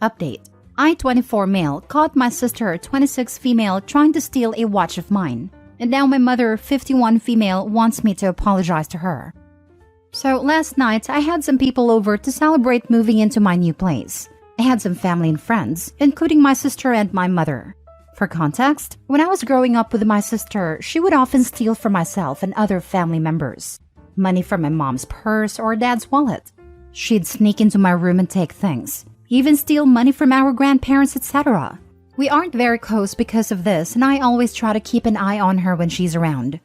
Update. I, 24 male, caught my sister, 26 female, trying to steal a watch of mine. And now my mother, 51 female, wants me to apologize to her. So last night, I had some people over to celebrate moving into my new place. I had some family and friends, including my sister and my mother. For context, when I was growing up with my sister, she would often steal from myself and other family members. Money from my mom's purse or dad's wallet. She'd sneak into my room and take things. Even steal money from our grandparents, etc. We aren't very close because of this, and I always try to keep an eye on her when she's around.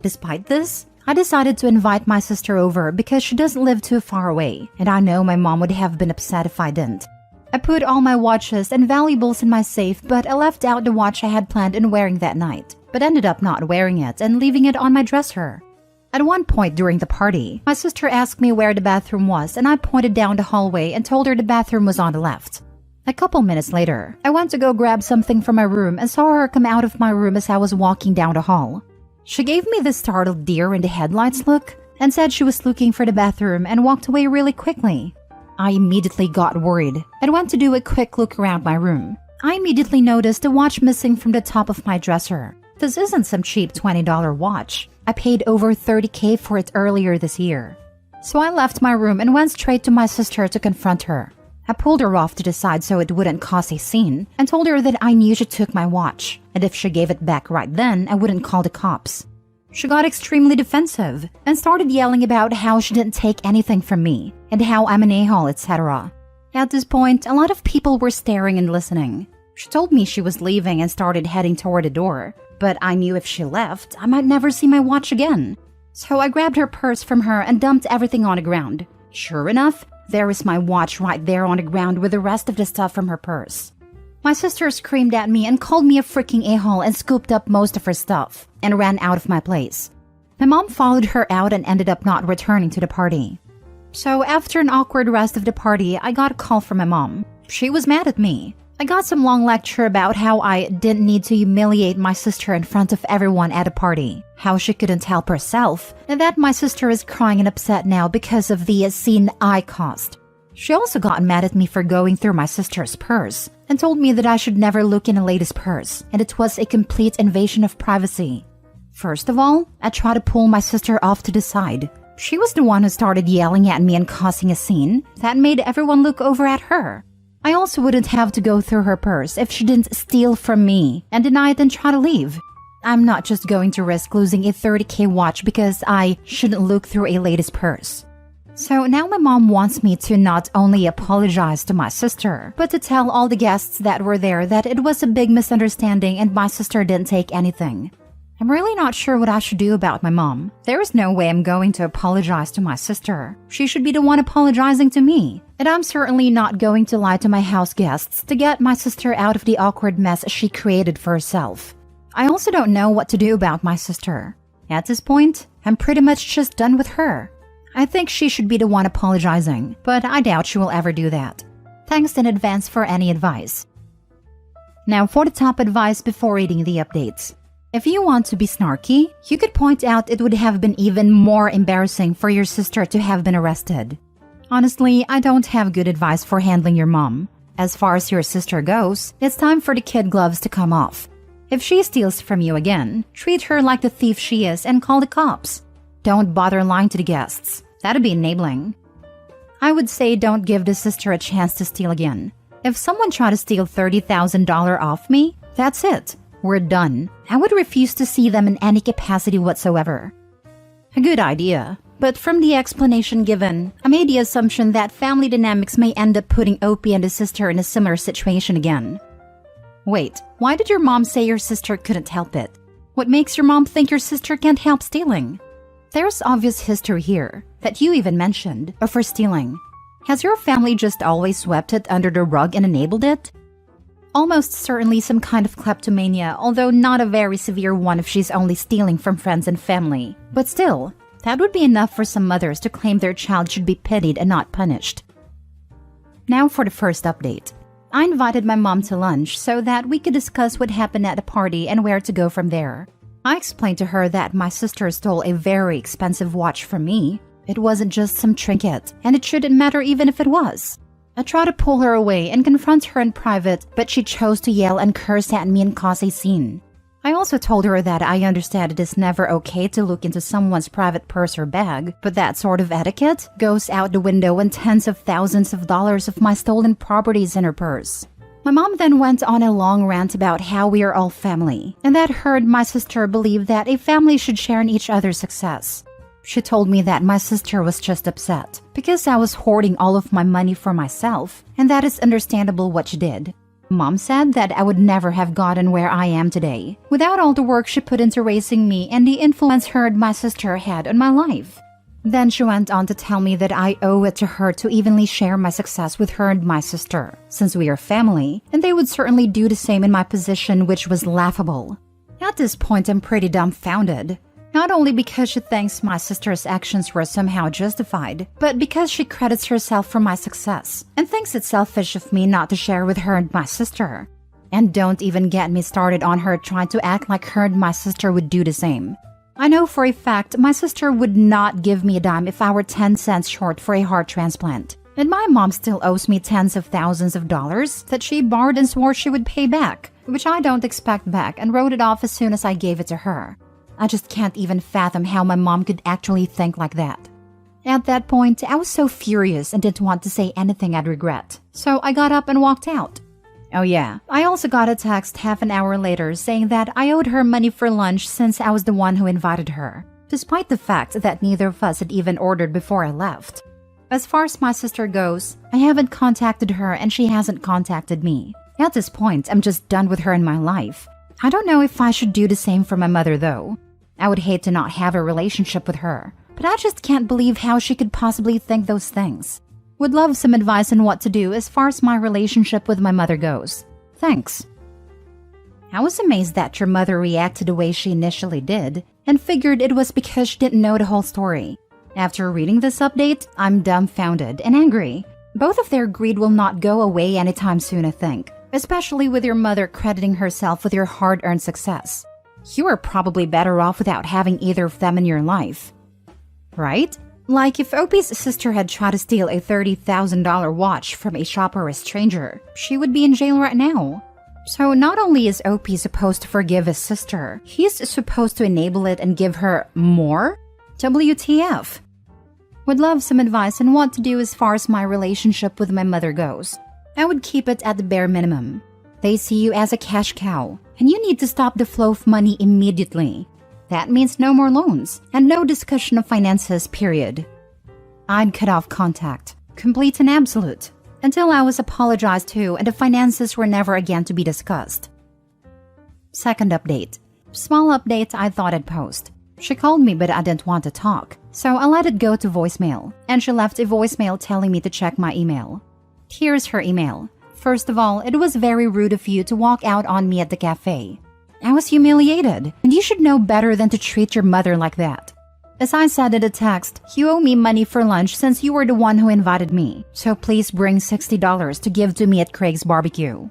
Despite this, I decided to invite my sister over because she doesn't live too far away, and I know my mom would have been upset if I didn't. I put all my watches and valuables in my safe, but I left out the watch I had planned on wearing that night, but ended up not wearing it and leaving it on my dresser. At one point during the party, my sister asked me where the bathroom was, and I pointed down the hallway and told her the bathroom was on the left. A couple minutes later, I went to go grab something from my room and saw her come out of my room as I was walking down the hall. She gave me this startled deer in the headlights look and said she was looking for the bathroom and walked away really quickly. I immediately got worried and went to do a quick look around my room. I immediately noticed a watch missing from the top of my dresser. This isn't some cheap $20 watch. I paid over $30K for it earlier this year. So I left my room and went straight to my sister to confront her. I pulled her off to the side so it wouldn't cause a scene and told her that I knew she took my watch, and if she gave it back right then, I wouldn't call the cops. She got extremely defensive and started yelling about how she didn't take anything from me and how I'm an a-hole, etc. At this point, a lot of people were staring and listening. She told me she was leaving and started heading toward the door, but I knew if she left, I might never see my watch again. So I grabbed her purse from her and dumped everything on the ground. Sure enough, there is my watch right there on the ground with the rest of the stuff from her purse. My sister screamed at me and called me a freaking a-hole and scooped up most of her stuff and ran out of my place. My mom followed her out and ended up not returning to the party. So after an awkward rest of the party, I got a call from my mom. She was mad at me. I got some long lecture about how I didn't need to humiliate my sister in front of everyone at a party, how she couldn't help herself, and that my sister is crying and upset now because of the scene I caused. She also got mad at me for going through my sister's purse and told me that I should never look in a lady's purse, and it was a complete invasion of privacy. First of all, I tried to pull my sister off to the side. She was the one who started yelling at me and causing a scene that made everyone look over at her. I also wouldn't have to go through her purse if she didn't steal from me and deny it and try to leave. I'm not just going to risk losing a $30K watch because I shouldn't look through a lady's purse. So now my mom wants me to not only apologize to my sister, but to tell all the guests that were there that it was a big misunderstanding and my sister didn't take anything. I'm really not sure what I should do about my mom. There is no way I'm going to apologize to my sister. She should be the one apologizing to me. And I'm certainly not going to lie to my house guests to get my sister out of the awkward mess she created for herself. I also don't know what to do about my sister. At this point, I'm pretty much just done with her. I think she should be the one apologizing, but I doubt she will ever do that. Thanks in advance for any advice. Now for the top advice before reading the updates. If you want to be snarky, you could point out it would have been even more embarrassing for your sister to have been arrested. Honestly, I don't have good advice for handling your mom. As far as your sister goes, it's time for the kid gloves to come off. If she steals from you again, treat her like the thief she is and call the cops. Don't bother lying to the guests. That'd be enabling. I would say don't give the sister a chance to steal again. If someone tried to steal $30,000 off me, that's it. We're done. I would refuse to see them in any capacity whatsoever. A good idea. But from the explanation given, I made the assumption that family dynamics may end up putting Opie and his sister in a similar situation again. Wait, why did your mom say your sister couldn't help it? What makes your mom think your sister can't help stealing? There's obvious history here, that you even mentioned, of her stealing. Has your family just always swept it under the rug and enabled it? Almost certainly some kind of kleptomania, although not a very severe one if she's only stealing from friends and family. But still, that would be enough for some mothers to claim their child should be pitied and not punished. Now for the first update. I invited my mom to lunch so that we could discuss what happened at the party and where to go from there. I explained to her that my sister stole a very expensive watch from me. It wasn't just some trinket, and it shouldn't matter even if it was. I tried to pull her away and confront her in private, but she chose to yell and curse at me and cause a scene. I also told her that I understand it is never okay to look into someone's private purse or bag, but that sort of etiquette goes out the window when tens of thousands of dollars of my stolen property is in her purse. My mom then went on a long rant about how we are all family, and that her and my sister believe that a family should share in each other's success. She told me that my sister was just upset because I was hoarding all of my money for myself, and that is understandable what she did. Mom said that I would never have gotten where I am today without all the work she put into raising me and the influence her and my sister had on my life. Then she went on to tell me that I owe it to her to evenly share my success with her and my sister, since we are family, and they would certainly do the same in my position, which was laughable. At this point, I'm pretty dumbfounded. Not only because she thinks my sister's actions were somehow justified, but because she credits herself for my success and thinks it's selfish of me not to share with her and my sister. And don't even get me started on her trying to act like her and my sister would do the same. I know for a fact my sister would not give me a dime if I were 10 cents short for a heart transplant. And my mom still owes me tens of thousands of dollars that she borrowed and swore she would pay back, which I don't expect back and wrote it off as soon as I gave it to her. I just can't even fathom how my mom could actually think like that. At that point, I was so furious and didn't want to say anything I'd regret, so I got up and walked out. Oh yeah, I also got a text half an hour later saying that I owed her money for lunch since I was the one who invited her, despite the fact that neither of us had even ordered before I left. As far as my sister goes, I haven't contacted her and she hasn't contacted me. At this point, I'm just done with her in my life. I don't know if I should do the same for my mother though. I would hate to not have a relationship with her, but I just can't believe how she could possibly think those things. Would love some advice on what to do as far as my relationship with my mother goes. Thanks. I was amazed that your mother reacted the way she initially did, and figured it was because she didn't know the whole story. After reading this update, I'm dumbfounded and angry. Both of their greed will not go away anytime soon, I think, especially with your mother crediting herself with your hard-earned success. You are probably better off without having either of them in your life. Right? Like if Opie's sister had tried to steal a $30,000 watch from a shop or a stranger, she would be in jail right now. So not only is Opie supposed to forgive his sister, he's supposed to enable it and give her more? WTF? Would love some advice on what to do as far as my relationship with my mother goes. I would keep it at the bare minimum. They see you as a cash cow, and you need to stop the flow of money immediately. That means no more loans, and no discussion of finances, period. I'd cut off contact, complete and absolute, until I was apologized to and the finances were never again to be discussed. Second update. Small update I thought I'd post. She called me but I didn't want to talk, so I let it go to voicemail, and she left a voicemail telling me to check my email. Here's her email. First of all, it was very rude of you to walk out on me at the cafe. I was humiliated, and you should know better than to treat your mother like that. As I said in the text, you owe me money for lunch since you were the one who invited me, so please bring $60 to give to me at Craig's barbecue.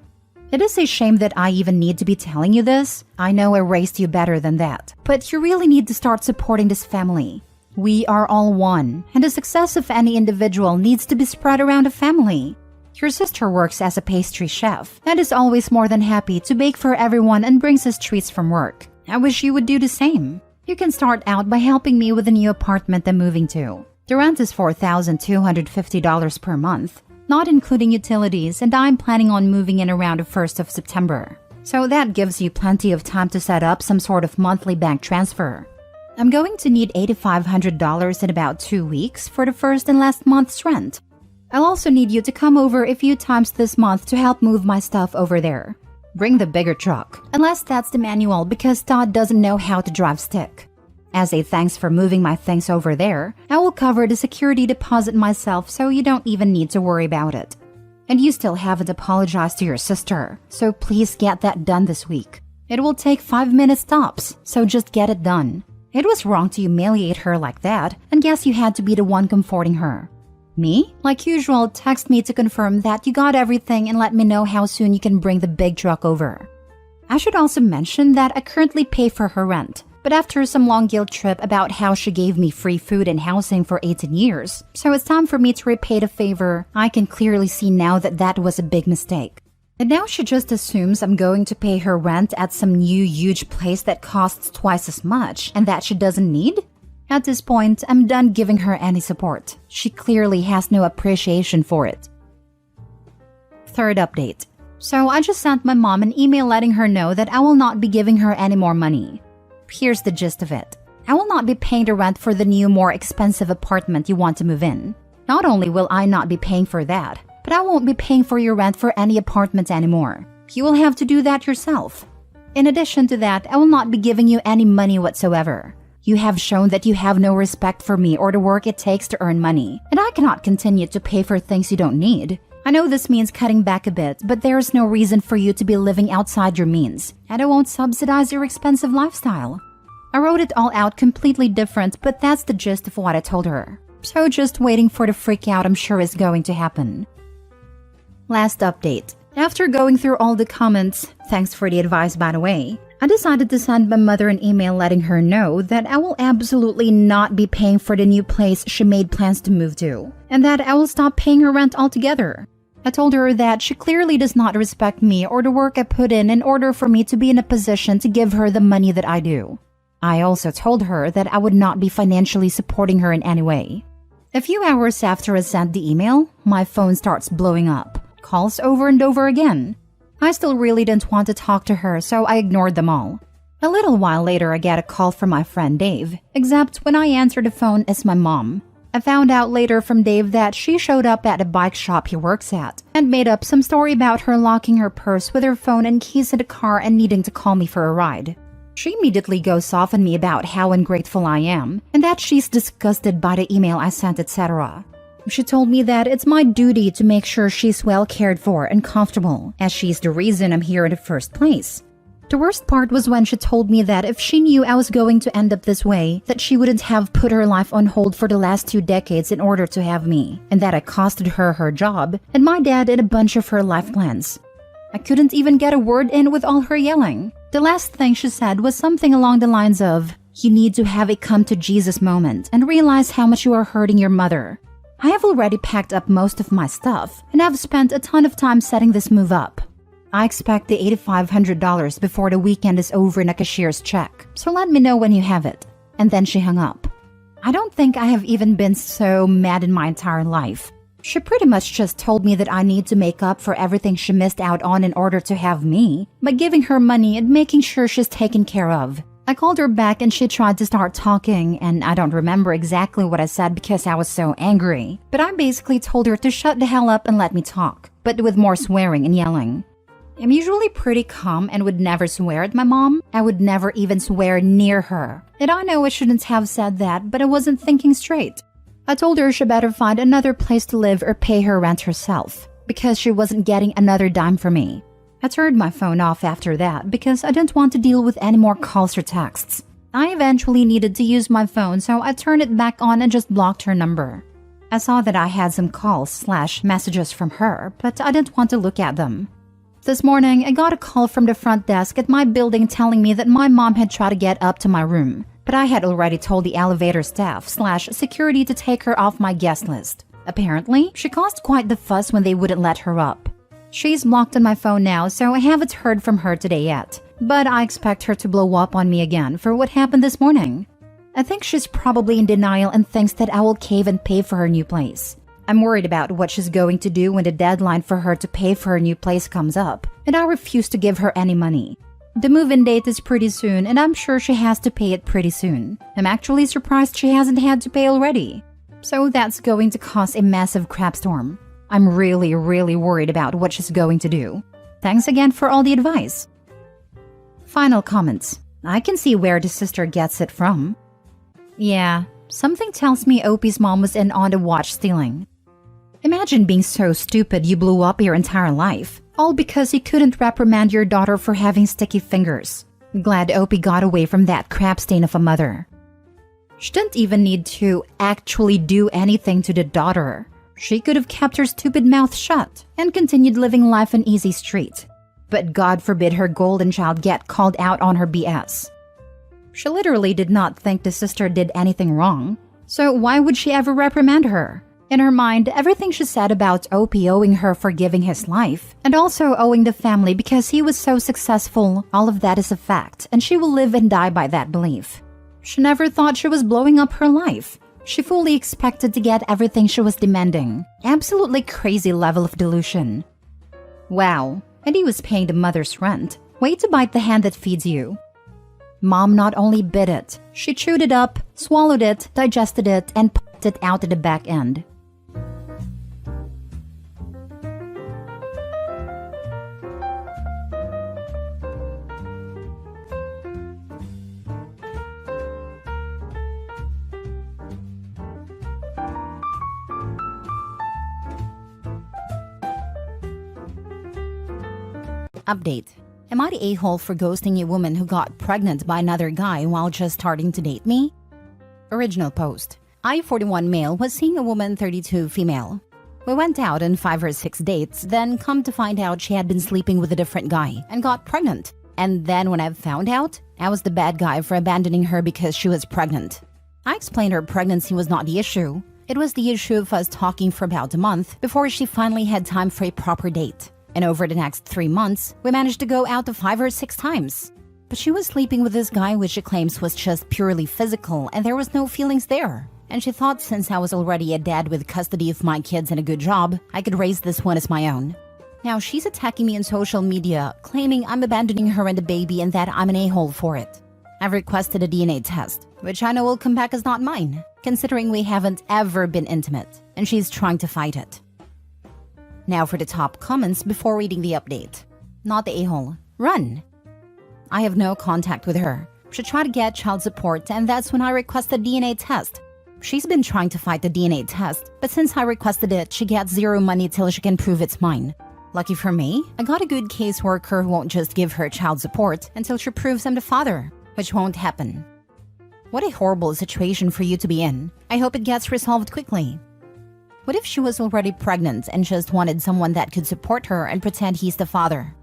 It is a shame that I even need to be telling you this. I know I raised you better than that, but you really need to start supporting this family. We are all one, and the success of any individual needs to be spread around the family. Your sister works as a pastry chef and is always more than happy to bake for everyone and brings us treats from work. I wish you would do the same. You can start out by helping me with the new apartment I'm moving to. The rent is $4,250 per month, not including utilities, and I'm planning on moving in around the 1st of September. So that gives you plenty of time to set up some sort of monthly bank transfer. I'm going to need $8,500 in about 2 weeks for the first and last month's rent. I'll also need you to come over a few times this month to help move my stuff over there. Bring the bigger truck, unless that's the manual because Todd doesn't know how to drive stick. As a thanks for moving my things over there, I will cover the security deposit myself so you don't even need to worry about it. And you still haven't apologized to your sister, so please get that done this week. It will take 5 minutes tops, so just get it done. It was wrong to humiliate her like that, and guess you had to be the one comforting her. Me? Like usual, text me to confirm that you got everything and let me know how soon you can bring the big truck over. I should also mention that I currently pay for her rent, But after some long guilt trip about how she gave me free food and housing for 18 years, so it's time for me to repay the favor, I can clearly see now that that was a big mistake. And now she just assumes I'm going to pay her rent at some new huge place that costs twice as much and that she doesn't need? At this point, I'm done giving her any support. She clearly has no appreciation for it. Third update. So I just sent my mom an email letting her know that I will not be giving her any more money. Here's the gist of it. I will not be paying the rent for the new, more expensive apartment you want to move in. Not only will I not be paying for that, but I won't be paying for your rent for any apartment anymore. You will have to do that yourself. In addition to that, I will not be giving you any money whatsoever. You have shown that you have no respect for me or the work it takes to earn money, and I cannot continue to pay for things you don't need. I know this means cutting back a bit, but there is no reason for you to be living outside your means, and I won't subsidize your expensive lifestyle. I wrote it all out completely different, but that's the gist of what I told her. So just waiting for the freak out I'm sure is going to happen. Last update. After going through all the comments, thanks for the advice by the way, I decided to send my mother an email letting her know that I will absolutely not be paying for the new place she made plans to move to, and that I will stop paying her rent altogether. I told her that she clearly does not respect me or the work I put in order for me to be in a position to give her the money that I do. I also told her that I would not be financially supporting her in any way. A few hours after I sent the email, my phone starts blowing up. Calls over and over again. I still really didn't want to talk to her, so I ignored them all. A little while later, I get a call from my friend Dave, except when I answered the phone, it's my mom. I found out later from Dave that she showed up at a bike shop he works at and made up some story about her locking her purse with her phone and keys in the car and needing to call me for a ride. She immediately goes off on me about how ungrateful I am and that she's disgusted by the email I sent, etc. She told me that it's my duty to make sure she's well cared for and comfortable, as she's the reason I'm here in the first place. The worst part was when she told me that if she knew I was going to end up this way, that she wouldn't have put her life on hold for the last 2 decades in order to have me, and that I costed her her job and my dad and a bunch of her life plans. I couldn't even get a word in with all her yelling. The last thing she said was something along the lines of, "You need to have a come to Jesus moment and realize how much you are hurting your mother." I have already packed up most of my stuff, and I've spent a ton of time setting this move up. I expect the $8,500 before the weekend is over in a cashier's check, so let me know when you have it. And then she hung up. I don't think I have even been so mad in my entire life. She pretty much just told me that I need to make up for everything she missed out on in order to have me, by giving her money and making sure she's taken care of. I called her back and she tried to start talking, and I don't remember exactly what I said because I was so angry. But I basically told her to shut the hell up and let me talk, but with more swearing and yelling. I'm usually pretty calm and would never swear at my mom. I would never even swear near her. And I know I shouldn't have said that, but I wasn't thinking straight. I told her she better find another place to live or pay her rent herself, because she wasn't getting another dime from me. I turned my phone off after that because I didn't want to deal with any more calls or texts. I eventually needed to use my phone, so I turned it back on and just blocked her number. I saw that I had some calls/messages from her, but I didn't want to look at them. This morning, I got a call from the front desk at my building telling me that my mom had tried to get up to my room, but I had already told the elevator staff/security to take her off my guest list. Apparently, she caused quite the fuss when they wouldn't let her up. She's blocked on my phone now, so I haven't heard from her today yet. But I expect her to blow up on me again for what happened this morning. I think she's probably in denial and thinks that I will cave and pay for her new place. I'm worried about what she's going to do when the deadline for her to pay for her new place comes up, and I refuse to give her any money. The move-in date is pretty soon, and I'm sure she has to pay it pretty soon. I'm actually surprised she hasn't had to pay already. So that's going to cause a massive crapstorm. I'm really worried about what she's going to do. Thanks again for all the advice. Final comments. I can see where the sister gets it from. Yeah, something tells me Opie's mom was in on the watch stealing. Imagine being so stupid you blew up your entire life, all because you couldn't reprimand your daughter for having sticky fingers. Glad Opie got away from that crap stain of a mother. She didn't even need to actually do anything to the daughter. She could have kept her stupid mouth shut and continued living life on easy street. But God forbid her golden child get called out on her BS. She literally did not think the sister did anything wrong. So why would she ever reprimand her? In her mind, everything she said about Opie owing her for giving his life, and also owing the family because he was so successful, all of that is a fact, and she will live and die by that belief. She never thought she was blowing up her life. She fully expected to get everything she was demanding. Absolutely crazy level of delusion. Wow, and he was paying the mother's rent. Way to bite the hand that feeds you. Mom not only bit it, she chewed it up, swallowed it, digested it, and popped it out at the back end. Update. Am I the a-hole for ghosting a woman who got pregnant by another guy while just starting to date me? Original post. I, 41 male, was seeing a woman, 32 female. We went out on 5 or 6 dates, then come to find out she had been sleeping with a different guy and got pregnant. And then when I found out, I was the bad guy for abandoning her because she was pregnant. I explained her pregnancy was not the issue. It was the issue of us talking for about a month before she finally had time for a proper date. And over the next 3 months, we managed to go out to 5 or 6 times. But she was sleeping with this guy which she claims was just purely physical and there was no feelings there. And she thought since I was already a dad with custody of my kids and a good job, I could raise this one as my own. Now she's attacking me on social media, claiming I'm abandoning her and the baby and that I'm an a-hole for it. I've requested a DNA test, which I know will come back as not mine, considering we haven't ever been intimate, and she's trying to fight it. Now for the top comments before reading the update. Not the a-hole. Run! I have no contact with her. She tried to get child support and that's when I requested a DNA test. She's been trying to fight the DNA test, but since I requested it, she gets zero money till she can prove it's mine. Lucky for me, I got a good caseworker who won't just give her child support until she proves I'm the father, which won't happen. What a horrible situation for you to be in. I hope it gets resolved quickly. What if she was already pregnant and just wanted someone that could support her and pretend he's the father?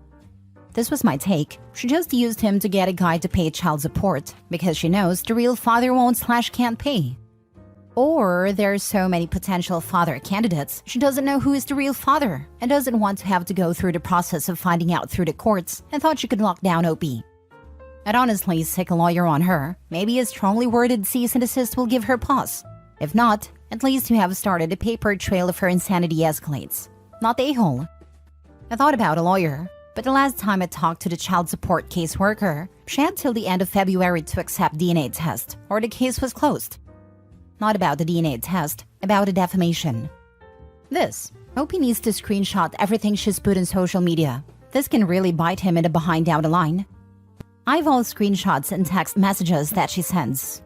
This was my take. She just used him to get a guy to pay child support because she knows the real father won't/can't pay. Or there's so many potential father candidates, she doesn't know who is the real father and doesn't want to have to go through the process of finding out through the courts and thought she could lock down Opie. I'd honestly sick a lawyer on her. Maybe a strongly worded cease and desist will give her pause. If not, at least you have started a paper trail if her insanity escalates. Not the a-hole. I thought about a lawyer, but the last time I talked to the child support caseworker, she had till the end of February to accept DNA test, or the case was closed. Not about the DNA test, about a defamation. This. Opie needs to screenshot everything she's put in social media. This can really bite him in the behind down the line. I've all screenshots and text messages that she sends.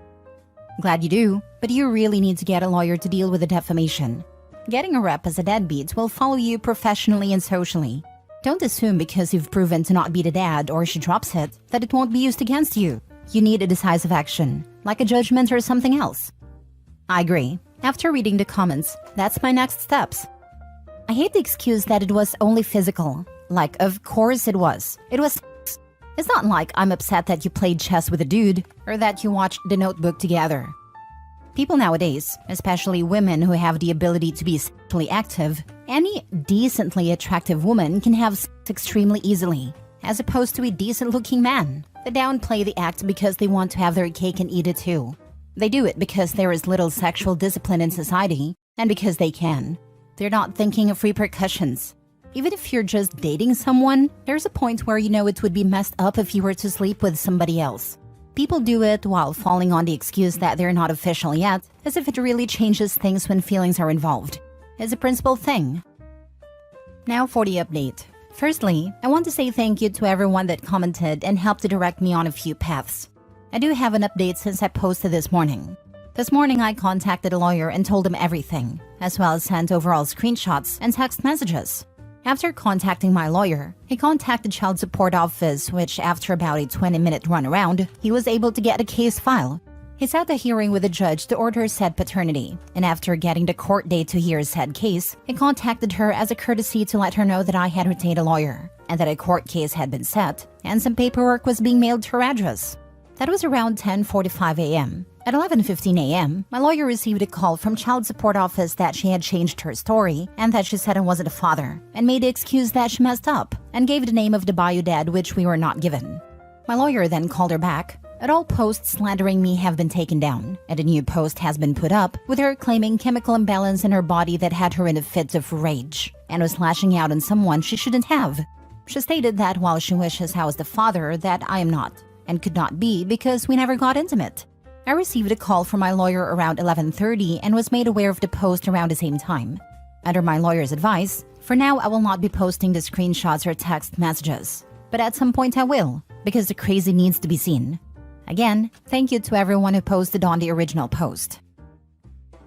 Glad you do, but you really need to get a lawyer to deal with the defamation. Getting a rep as a deadbeat will follow you professionally and socially. Don't assume because you've proven to not be the dad or she drops it, that it won't be used against you. You need a decisive action, like a judgment or something else. I agree. After reading the comments, that's my next steps. I hate the excuse that it was only physical. Like, of course it was. It was. It's not like I'm upset that you played chess with a dude or that you watched The Notebook together. People nowadays, especially women who have the ability to be sexually active, any decently attractive woman can have sex extremely easily, as opposed to a decent-looking man. They downplay the act because they want to have their cake and eat it too. They do it because there is little sexual discipline in society, and because they can. They're not thinking of repercussions. Even if you're just dating someone, there's a point where you know it would be messed up if you were to sleep with somebody else. People do it while falling on the excuse that they're not official yet, as if it really changes things when feelings are involved. It's a principal thing. Now for the update. Firstly, I want to say thank you to everyone that commented and helped to direct me on a few paths. I do have an update since I posted this morning. This morning I contacted a lawyer and told him everything, as well as sent overall screenshots and text messages. After contacting my lawyer, he contacted Child Support Office, which after about a 20-minute runaround, he was able to get a case file. He set a hearing with the judge to order said paternity, and after getting the court date to hear said case, he contacted her as a courtesy to let her know that I had retained a lawyer, and that a court case had been set, and some paperwork was being mailed to her address. That was around 10:45 a.m. At 11:15 a.m., my lawyer received a call from child support office that she had changed her story and that she said I wasn't a father, and made the excuse that she messed up and gave the name of the bio dad, which we were not given. My lawyer then called her back. And all posts slandering me have been taken down, and a new post has been put up with her claiming chemical imbalance in her body that had her in a fit of rage and was lashing out on someone she shouldn't have. She stated that while she wishes I was the father, that I am not and could not be because we never got intimate. I received a call from my lawyer around 11:30 and was made aware of the post around the same time. Under my lawyer's advice, for now I will not be posting the screenshots or text messages, but at some point I will, because the crazy needs to be seen. Again, thank you to everyone who posted on the original post.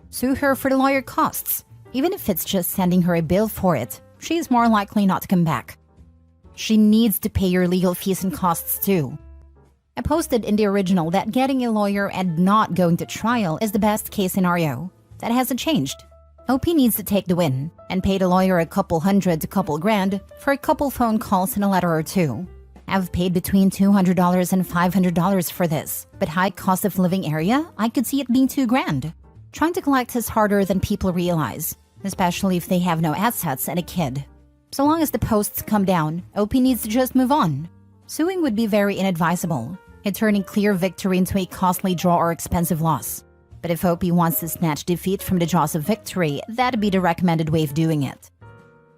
Sue her for the lawyer costs. Even if it's just sending her a bill for it, she is more likely not to come back. She needs to pay your legal fees and costs too. I posted in the original that getting a lawyer and not going to trial is the best case scenario. That hasn't changed. OP needs to take the win and pay the lawyer a couple hundred to couple grand for a couple phone calls and a letter or two. I've paid between $200 and $500 for this, but high cost of living area, I could see it being $2,000. Trying to collect is harder than people realize, especially if they have no assets and a kid. So long as the posts come down, OP needs to just move on. Suing would be very inadvisable, and turning clear victory into a costly draw or expensive loss. But if OP wants to snatch defeat from the jaws of victory, that'd be the recommended way of doing it.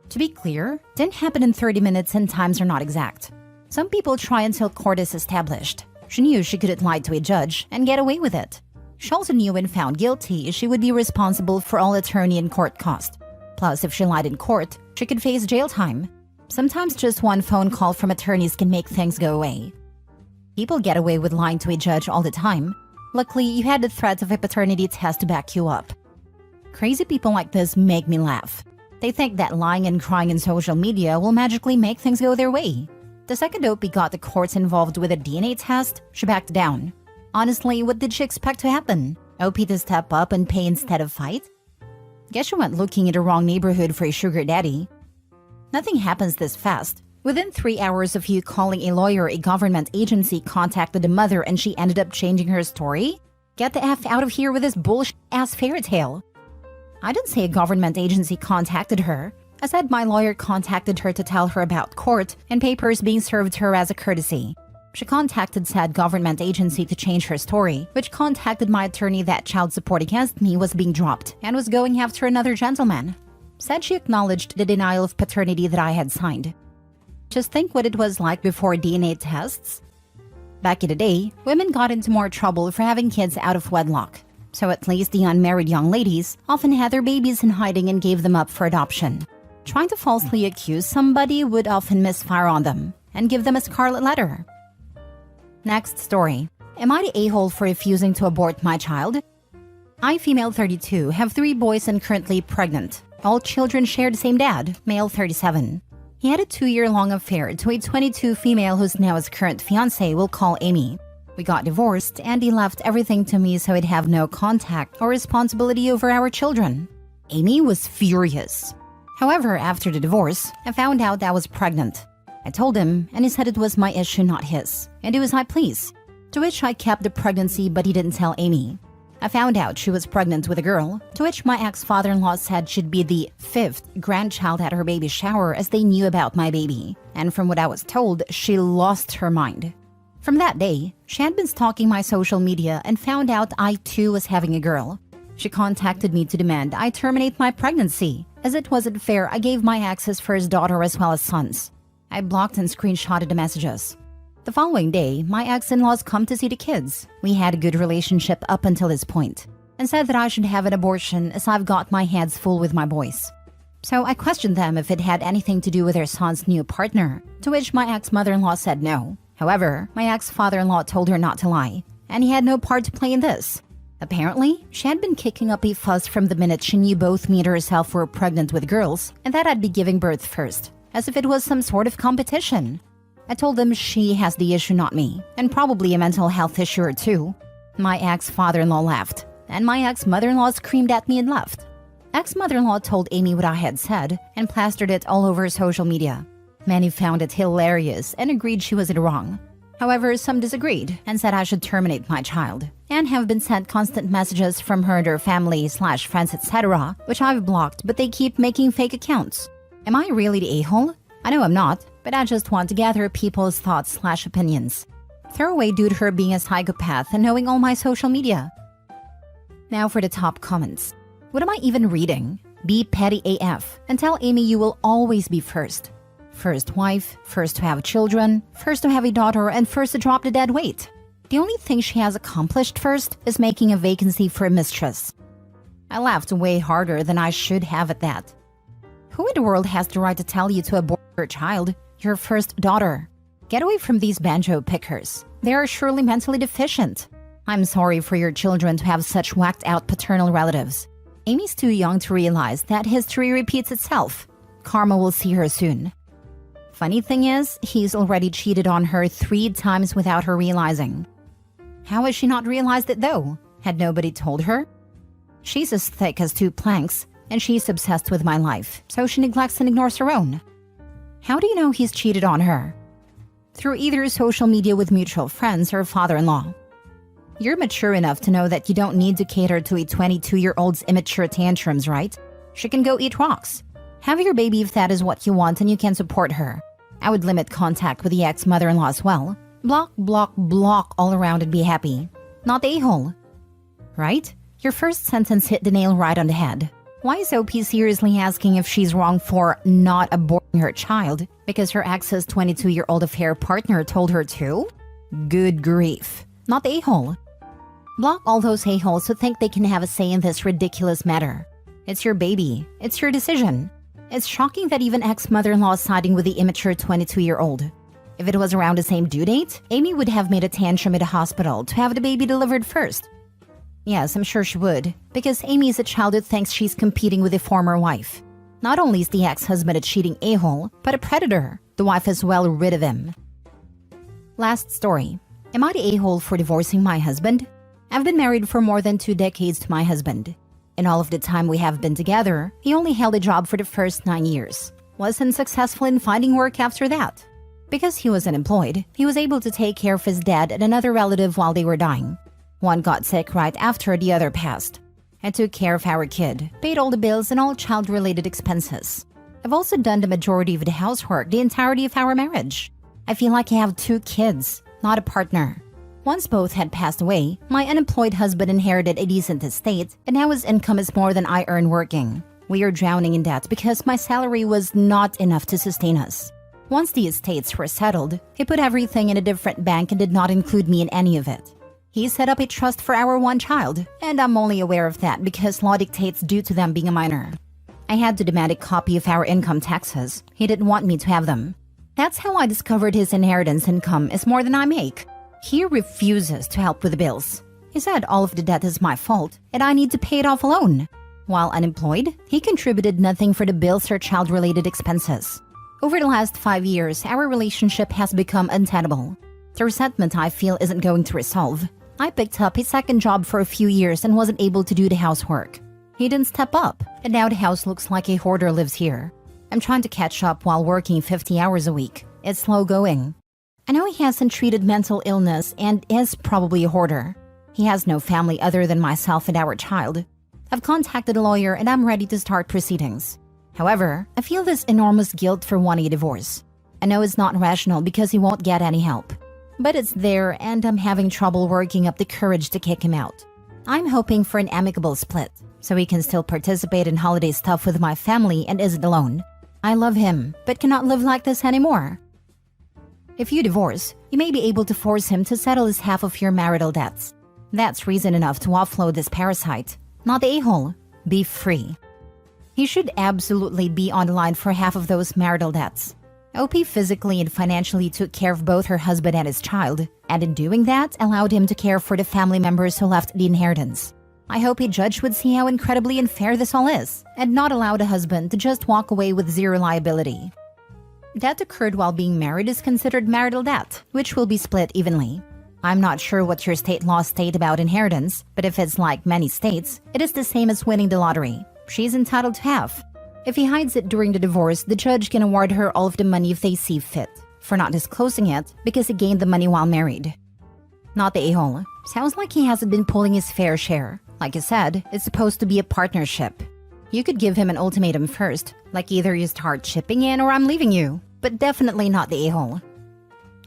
To be clear, didn't happen in 30 minutes and times are not exact. Some people try until court is established. She knew she couldn't lie to a judge and get away with it. She also knew when found guilty, she would be responsible for all attorney and court cost. Plus, if she lied in court, she could face jail time. Sometimes just one phone call from attorneys can make things go away. People get away with lying to a judge all the time. Luckily, you had the threat of a paternity test to back you up. Crazy people like this make me laugh. They think that lying and crying in social media will magically make things go their way. The second OP got the courts involved with a DNA test, she backed down. Honestly, what did she expect to happen? OP to step up and pay instead of fight? Guess she went looking in the wrong neighborhood for a sugar daddy. Nothing happens this fast. Within 3 hours of you calling a lawyer, a government agency contacted the mother and she ended up changing her story? Get the F out of here with this bullshit-ass fairy tale. I didn't say a government agency contacted her. I said my lawyer contacted her to tell her about court and papers being served her as a courtesy. She contacted said government agency to change her story, which contacted my attorney that child support against me was being dropped and was going after another gentleman. Said she acknowledged the denial of paternity that I had signed. Just think what it was like before DNA tests. Back in the day, women got into more trouble for having kids out of wedlock. So at least the unmarried young ladies often had their babies in hiding and gave them up for adoption. Trying to falsely accuse somebody would often misfire on them and give them a scarlet letter. Next story. Am I the a-hole for refusing to abort my child? I, female 32, have 3 boys and currently pregnant. All children share the same dad, male 37. He had a 2-year-long affair to a 22 female who's now his current fiancée we'll call Amy. We got divorced and he left everything to me so he'd have no contact or responsibility over our children. Amy was furious. However, after the divorce, I found out I was pregnant. I told him, and he said it was my issue, not his, and it was my pleas. To which I kept the pregnancy, but he didn't tell Amy. I found out she was pregnant with a girl, to which my ex-father-in-law said she'd be the 5th grandchild at her baby shower as they knew about my baby. And from what I was told, she lost her mind. From that day, she had been stalking my social media and found out I too was having a girl. She contacted me to demand I terminate my pregnancy. As it wasn't fair, I gave my access for his daughter as well as sons. I blocked and screenshotted the messages. The following day, my ex-in-laws come to see the kids. We had a good relationship up until this point, and said that I should have an abortion as I've got my hands full with my boys. So I questioned them if it had anything to do with their son's new partner, to which my ex-mother-in-law said no. However, my ex-father-in-law told her not to lie, and he had no part to play in this. Apparently, she had been kicking up a fuss from the minute she knew both me and herself were pregnant with girls, and that I'd be giving birth first, as if it was some sort of competition. I told them she has the issue, not me, and probably a mental health issue or two. My ex-father-in-law laughed, and my ex-mother-in-law screamed at me and left. Ex-mother-in-law told Amy what I had said and plastered it all over social media. Many found it hilarious and agreed she was in the wrong. However, some disagreed and said I should terminate my child, and have been sent constant messages from her and her family/friends, etc., which I've blocked, but they keep making fake accounts. Am I really the a-hole? I know I'm not, but I just want to gather people's thoughts/opinions. Throwaway due to her being a psychopath and knowing all my social media. Now for the top comments. What am I even reading? Be petty AF and tell Amy you will always be first. First wife, first to have children, first to have a daughter, and first to drop the dead weight. The only thing she has accomplished first is making a vacancy for a mistress. I laughed way harder than I should have at that. Who in the world has the right to tell you to abort your child, your first daughter? Get away from these banjo pickers. They are surely mentally deficient. I'm sorry for your children to have such whacked out paternal relatives. Amy's too young to realize that history repeats itself. Karma will see her soon. Funny thing is, he's already cheated on her 3 times without her realizing. How has she not realized it though? Had nobody told her? She's as thick as 2 planks, and she's obsessed with my life, so she neglects and ignores her own. How do you know he's cheated on her? Through either social media with mutual friends or father-in-law. You're mature enough to know that you don't need to cater to a 22-year-old's immature tantrums, right? She can go eat rocks. Have your baby if that is what you want and you can support her. I would limit contact with the ex-mother-in-law as well. Block, block, block all around and be happy. Not the a-hole. Right? Your first sentence hit the nail right on the head. Why is OP seriously asking if she's wrong for not aborting her child because her ex's 22-year-old affair partner told her to? Good grief. Not the a-hole. Block all those a-holes who think they can have a say in this ridiculous matter. It's your baby. It's your decision. It's shocking that even ex-mother-in-law is siding with the immature 22-year-old. If it was around the same due date, Amy would have made a tantrum at a hospital to have the baby delivered first. Yes, I'm sure she would, because Amy is a child who thinks she's competing with a former wife. Not only is the ex-husband a cheating a-hole, but a predator. The wife is well rid of him. Last story. Am I the a-hole for divorcing my husband? I've been married for more than 2 decades to my husband. In all of the time we have been together, he only held a job for the first 9 years. Wasn't successful in finding work after that. Because he was unemployed, he was able to take care of his dad and another relative while they were dying. One got sick right after the other passed. I took care of our kid, paid all the bills and all child-related expenses. I've also done the majority of the housework the entirety of our marriage. I feel like I have 2 kids, not a partner. Once both had passed away, my unemployed husband inherited a decent estate, and now his income is more than I earn working. We are drowning in debt because my salary was not enough to sustain us. Once the estates were settled, he put everything in a different bank and did not include me in any of it. He set up a trust for our 1 child, and I'm only aware of that because law dictates due to them being a minor. I had to demand a copy of our income taxes. He didn't want me to have them. That's how I discovered his inheritance income is more than I make. He refuses to help with the bills. He said all of the debt is my fault, and I need to pay it off alone. While unemployed, he contributed nothing for the bills or child-related expenses. Over the last 5 years, our relationship has become untenable. The resentment I feel isn't going to resolve. I picked up a second job for a few years and wasn't able to do the housework. He didn't step up, and now the house looks like a hoarder lives here. I'm trying to catch up while working 50 hours a week. It's slow going. I know he hasn't treated mental illness and is probably a hoarder. He has no family other than myself and our child. I've contacted a lawyer and I'm ready to start proceedings. However, I feel this enormous guilt for wanting a divorce. I know it's not rational because he won't get any help. But it's there and I'm having trouble working up the courage to kick him out. I'm hoping for an amicable split, so he can still participate in holiday stuff with my family and isn't alone. I love him, but cannot live like this anymore. If you divorce, you may be able to force him to settle his half of your marital debts. That's reason enough to offload this parasite. Not the a-hole. Be free. He should absolutely be on the line for half of those marital debts. OP physically and financially took care of both her husband and his child, and in doing that, allowed him to care for the family members who left the inheritance. I hope a judge would see how incredibly unfair this all is, and not allow the husband to just walk away with zero liability. Debt occurred while being married is considered marital debt, which will be split evenly. I'm not sure what your state laws state about inheritance, but if it's like many states, it is the same as winning the lottery. She's entitled to half. If he hides it during the divorce, the judge can award her all of the money if they see fit. for not disclosing it because he gained the money while married. Not the a-hole. Sounds like he hasn't been pulling his fair share. Like I said, it's supposed to be a partnership. You could give him an ultimatum first, like either you start chipping in or I'm leaving you. But definitely not the a-hole.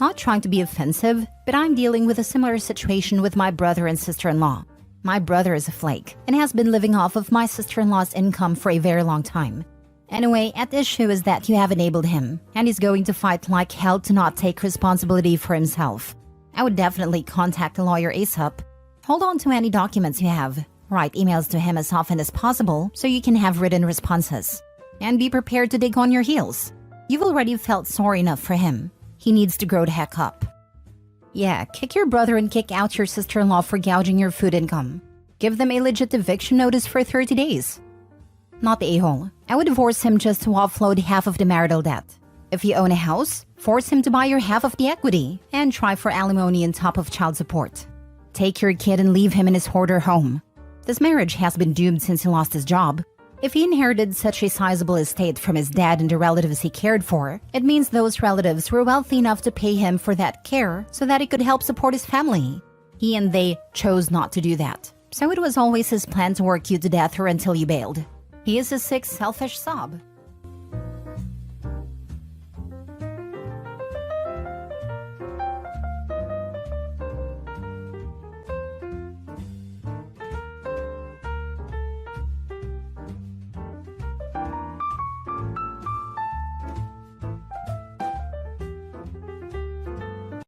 Not trying to be offensive, but I'm dealing with a similar situation with my brother and sister-in-law. My brother is a flake and has been living off of my sister-in-law's income for a very long time. Anyway, at issue is that you have enabled him, and he's going to fight like hell to not take responsibility for himself. I would definitely contact a lawyer ASAP. Hold on to any documents you have. Write emails to him as often as possible so you can have written responses. And be prepared to dig on your heels. You've already felt sorry enough for him. He needs to grow the heck up. Yeah, kick your brother and kick out your sister-in-law for gouging your food income. Give them a legit eviction notice for 30 days. Not the a-hole. I would divorce him just to offload half of the marital debt. If you own a house, force him to buy your half of the equity and try for alimony on top of child support. Take your kid and leave him in his hoarder home. This marriage has been doomed since he lost his job. If he inherited such a sizable estate from his dad and the relatives he cared for, it means those relatives were wealthy enough to pay him for that care so that he could help support his family. He and they chose not to do that. So it was always his plan to work you to death or until you bailed. He is a sick, selfish sob.